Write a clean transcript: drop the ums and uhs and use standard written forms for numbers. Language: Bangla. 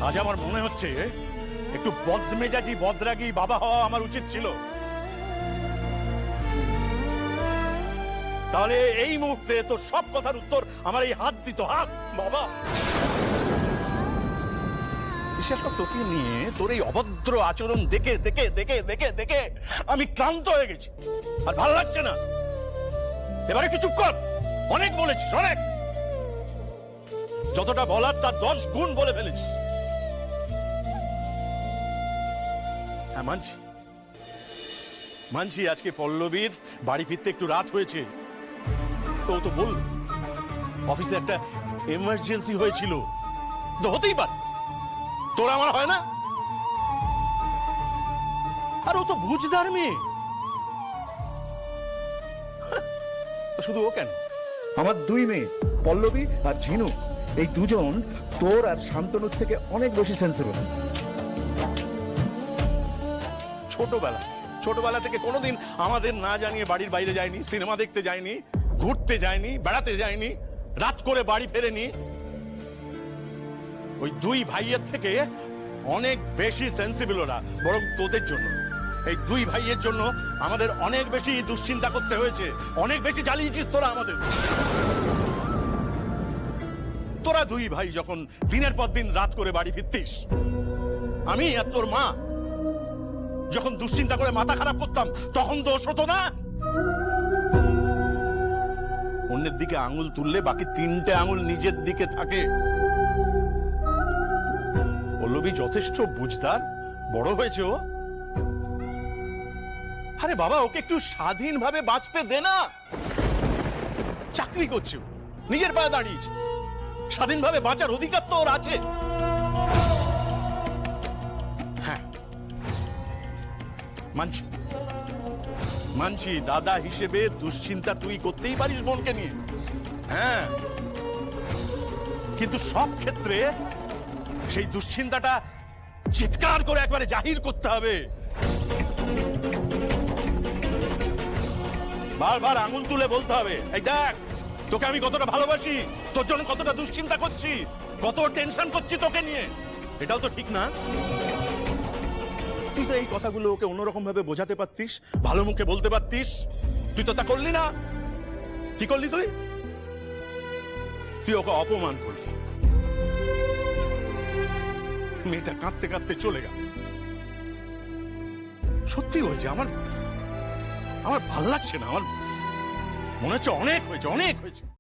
আজ আমার মনে হচ্ছে একটু বদমেজাজি বদরাগী বাবা হওয়া আমার উচিত ছিল। তাহলে এই মুহূর্তে তোর সব কথার উত্তর আমার এই হাত দিত। হাত বাবা, বিশেষ করে তোকে নিয়ে তোর এই অভদ্র আচরণ দেখে দেখে দেখে দেখে দেখে আমি ক্লান্ত হয়ে গেছি, আর ভালো লাগছে না। এবারে কি চুপ কর, অনেক বলেছিস, অনেক। যতটা বলার তার 10 গুণ বলে ফেলেছি। হ্যাঁ, মানছি মানছি আজকে পল্লবীর বাড়ি ফিরতে একটু রাত হয়েছে। তো ও তো বলল অফিসে একটা এমার্জেন্সি হয়েছিল, তো হতেই পারে, তোর আমার হয় না? আর ও তো বুঝদার মেয়ে। শুধু ও কেন, আমার 2 মেয়ে পল্লবী আর ঝিনু, এই দুজন তোর আর শান্তনুর থেকে অনেক বেশি সেন্সিবল। ছোটবেলা থেকে কোনোদিন আমাদের না জানিয়ে বাড়ির বাইরে যায়নি, সিনেমা দেখতে যায়নি, ঘুরতে যায়নি, বেড়াতে যায়নি, রাত করে বাড়ি ফেরেনি। ওই 2 ভাইয়ের থেকে অনেক বেশি সেন্সিবল ওরা, বরং তোদের জন্য, এই 2 ভাইয়ের জন্য আমাদের অনেক বেশি দুশ্চিন্তা করতে হয়েছে, অনেক বেশি জ্বালিয়েছিস তোরা আমাদের। তোরা 2 ভাই যখন দিনের পর দিন রাত করে বাড়ি ফিরতিস, আমি আর তোর মা যখন দুশ্চিন্তা করে মাথা খারাপ করতাম, তখন দোষ হতো না? অন্যের দিকে আঙুল তুললে বাকি 3টে আঙুল নিজের দিকে থাকে। পল্লবী যথেষ্ট বুঝদার, বড় হয়েছে ও। আরে বাবা, ওকে একটু স্বাধীনভাবে বাঁচতে দে না। চাকরি করছে, নিজের পায়ে দাঁড়িয়েছে, স্বাধীনভাবে বাঁচার অধিকার তো ওর আছে। হ্যাঁ, মানছি দাদা হিসেবে দুশ্চিন্তা তুই করতেই পারিস বোনকে নিয়ে, হ্যাঁ, কিন্তু সব ক্ষেত্রে সেই দুশ্চিন্তাটা চিৎকার করে একবারে জাহির করতে হবে। বারবার আঙুল তুলে বলতে হবে, এই দেখ তোকে আমি কতটা ভালোবাসি, তোর জন্য কতটা দুশ্চিন্তা করছি, কত টেনশন করছি তোকে নিয়ে। এটাও তো ঠিক না। তুই তো এই কথাগুলো ওকে অন্যরকম ভাবে বোঝাতে পারতিস, ভালো মুখে বলতে পারতিস, তুই তো তা করলি না। কি করলি তুই? তুই ওকে অপমান করলি। মেয়েটা কাঁদতে কাঁদতে চলে গেল। সত্যি হয়েছে, আমার ভাল লাগছে না। আমার মনে হচ্ছে অনেক হয়েছে, অনেক হয়েছে।